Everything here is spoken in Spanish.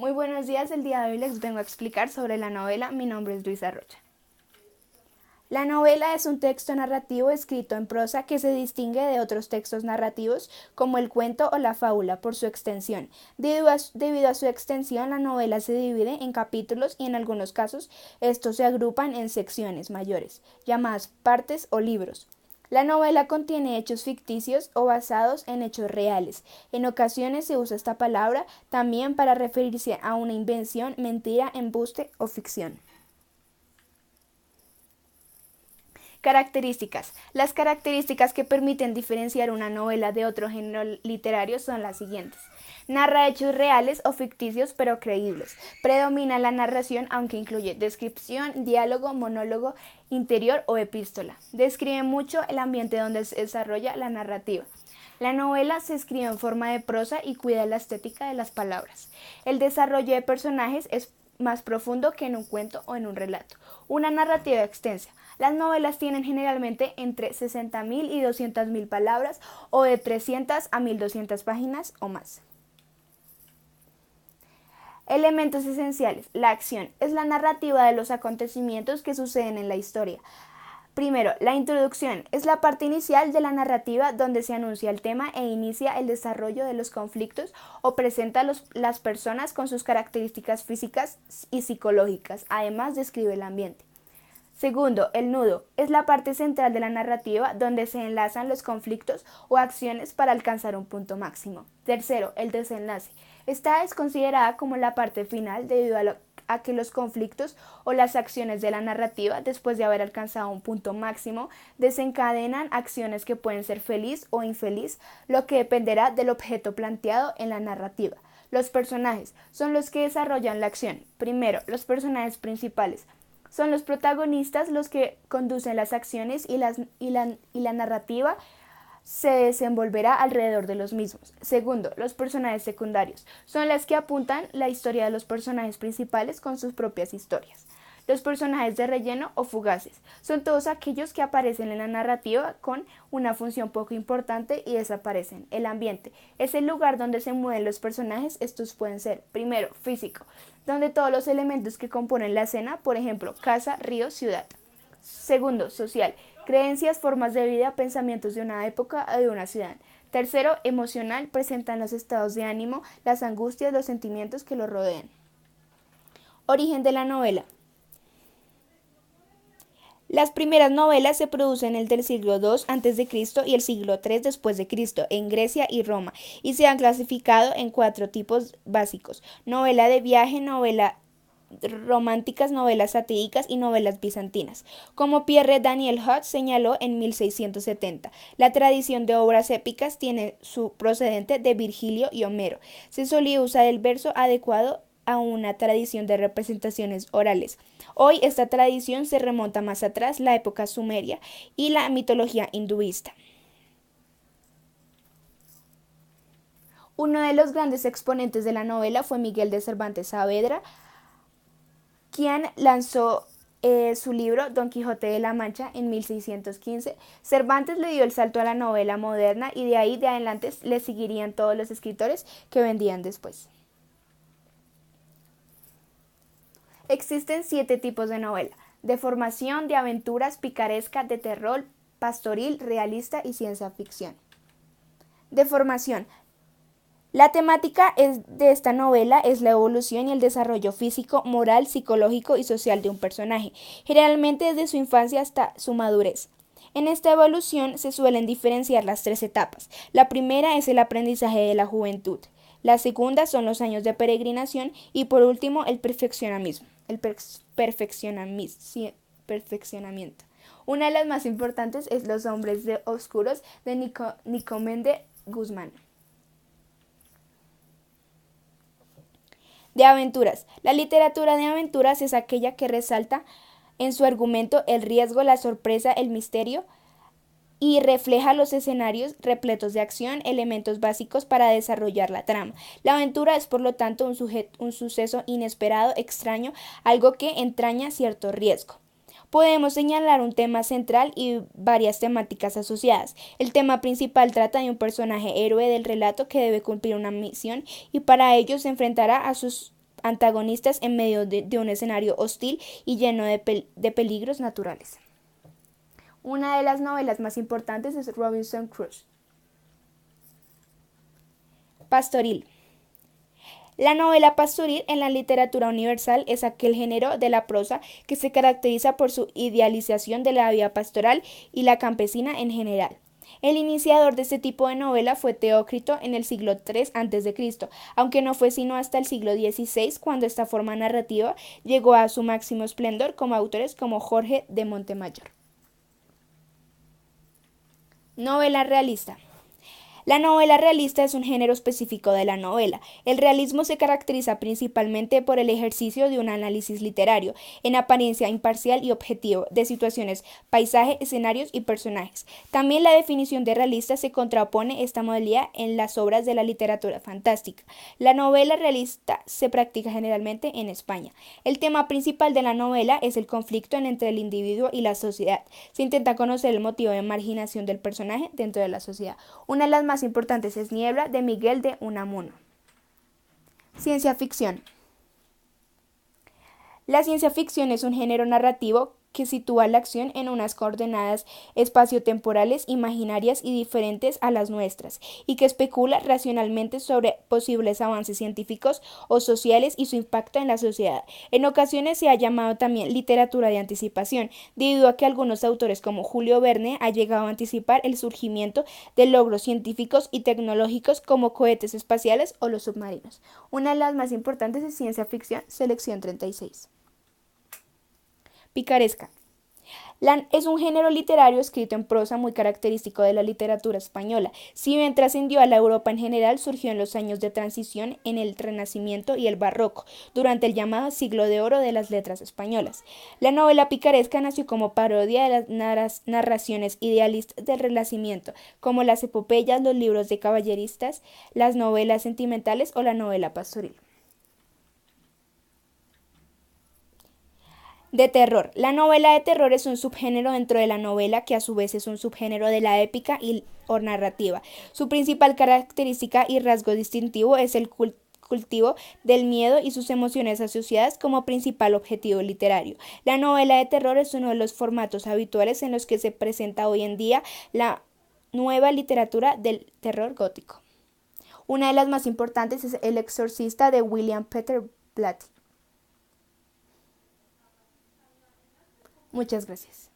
Muy buenos días, el día de hoy les vengo a explicar sobre la novela. Mi nombre es Luisa Rocha. La novela es un texto narrativo escrito en prosa que se distingue de otros textos narrativos como el cuento o la fábula por su extensión. Debido a su extensión, la novela se divide en capítulos y en algunos casos estos se agrupan en secciones mayores, llamadas partes o libros. La novela contiene hechos ficticios o basados en hechos reales. En ocasiones se usa esta palabra también para referirse a una invención, mentira, embuste o ficción. Características. Las características que permiten diferenciar una novela de otro género literario son las siguientes. Narra hechos reales o ficticios pero creíbles. Predomina la narración aunque incluye descripción, diálogo, monólogo interior o epístola. Describe mucho el ambiente donde se desarrolla la narrativa. La novela se escribe en forma de prosa y cuida la estética de las palabras. El desarrollo de personajes es más profundo que en un cuento o en un relato. Una narrativa extensa. Las novelas tienen generalmente entre 60.000 y 200.000 palabras o de 300 a 1.200 páginas o más. Elementos esenciales. La acción es la narrativa de los acontecimientos que suceden en la historia. Primero, la introducción es la parte inicial de la narrativa donde se anuncia el tema e inicia el desarrollo de los conflictos o presenta las personas con sus características físicas y psicológicas, además describe el ambiente. Segundo, el nudo es la parte central de la narrativa donde se enlazan los conflictos o acciones para alcanzar un punto máximo. Tercero, el desenlace. Esta es considerada como la parte final debido a que los conflictos o las acciones de la narrativa, después de haber alcanzado un punto máximo, desencadenan acciones que pueden ser feliz o infeliz, lo que dependerá del objeto planteado en la narrativa. Los personajes son los que desarrollan la acción. Primero, los personajes principales. Son los protagonistas los que conducen las acciones y la narrativa se desenvolverá alrededor de los mismos. Segundo, los personajes secundarios. Son las que apuntan la historia de los personajes principales con sus propias historias. Los personajes de relleno o fugaces son todos aquellos que aparecen en la narrativa con una función poco importante y desaparecen. El ambiente es el lugar donde se mueven los personajes. Estos pueden ser, primero, físico, donde todos los elementos que componen la escena, por ejemplo, casa, río, ciudad. Segundo, social, creencias, formas de vida, pensamientos de una época o de una ciudad. Tercero, emocional, presentan los estados de ánimo, las angustias, los sentimientos que lo rodean. Origen de la novela. Las primeras novelas se producen entre el siglo II a.C. y el siglo III después de Cristo en Grecia y Roma y se han clasificado en 4 tipos básicos: novela de viaje, novela románticas, novelas satíricas y novelas bizantinas. Como Pierre Daniel Hodge señaló en 1670, la tradición de obras épicas tiene su procedente de Virgilio y Homero. Se solía usar el verso adecuado a una tradición de representaciones orales. Hoy esta tradición se remonta más atrás, la época sumeria y la mitología hinduista. Uno de los grandes exponentes de la novela fue Miguel de Cervantes Saavedra, quien lanzó su libro Don Quijote de la Mancha en 1615. Cervantes le dio el salto a la novela moderna y de ahí de adelante le seguirían todos los escritores que vendían después. Existen 7 tipos de novela: de formación, de aventuras, picaresca, de terror, pastoril, realista y ciencia ficción. De formación. La temática de esta novela es la evolución y el desarrollo físico, moral, psicológico y social de un personaje, generalmente desde su infancia hasta su madurez. En esta evolución se suelen diferenciar las 3 etapas. La primera es el aprendizaje de la juventud. La segunda son los años de peregrinación y por último el perfeccionamiento. Una de las más importantes es Los hombres oscuros de Nicomende Guzmán. De aventuras. La literatura de aventuras es aquella que resalta en su argumento el riesgo, la sorpresa, el misterio y refleja los escenarios repletos de acción, elementos básicos para desarrollar la trama. La aventura es por lo tanto un suceso inesperado, extraño, algo que entraña cierto riesgo. Podemos señalar un tema central y varias temáticas asociadas. El tema principal trata de un personaje héroe del relato que debe cumplir una misión y para ello se enfrentará antagonistas en medio de un escenario hostil y lleno de peligros naturales. Una de las novelas más importantes es Robinson Crusoe. Pastoril. La novela pastoril en la literatura universal es aquel género de la prosa que se caracteriza por su idealización de la vida pastoral y la campesina en general. El iniciador de este tipo de novela fue Teócrito en el siglo III a.C., aunque no fue sino hasta el siglo XVI cuando esta forma narrativa llegó a su máximo esplendor con autores como Jorge de Montemayor. Novela realista. La novela realista es un género específico de la novela. El realismo se caracteriza principalmente por el ejercicio de un análisis literario, en apariencia imparcial y objetivo, de situaciones, paisajes, escenarios y personajes. También la definición de realista se contrapone esta modalidad en las obras de la literatura fantástica. La novela realista se practica generalmente en España. El tema principal de la novela es el conflicto entre el individuo y la sociedad. Se intenta conocer el motivo de marginación del personaje dentro de la sociedad. Una de las más importantes es Niebla, de Miguel de Unamuno. Ciencia ficción. La ciencia ficción es un género narrativo que sitúa la acción en unas coordenadas espaciotemporales imaginarias y diferentes a las nuestras, y que especula racionalmente sobre posibles avances científicos o sociales y su impacto en la sociedad. En ocasiones se ha llamado también literatura de anticipación, debido a que algunos autores como Julio Verne han llegado a anticipar el surgimiento de logros científicos y tecnológicos como cohetes espaciales o los submarinos. Una de las más importantes es Ciencia ficción, selección 36. Picaresca. Es un género literario escrito en prosa muy característico de la literatura española. Si bien trascendió a la Europa en general, surgió en los años de transición en el Renacimiento y el Barroco, durante el llamado Siglo de Oro de las letras españolas. La novela picaresca nació como parodia de las narraciones idealistas del Renacimiento, como las epopeyas, los libros de caballeristas, las novelas sentimentales o la novela pastoril. De terror. La novela de terror es un subgénero dentro de la novela que a su vez es un subgénero de la épica o narrativa. Su principal característica y rasgo distintivo es el cultivo del miedo y sus emociones asociadas como principal objetivo literario. La novela de terror es uno de los formatos habituales en los que se presenta hoy en día la nueva literatura del terror gótico. Una de las más importantes es El exorcista de William Peter Blatty. Muchas gracias.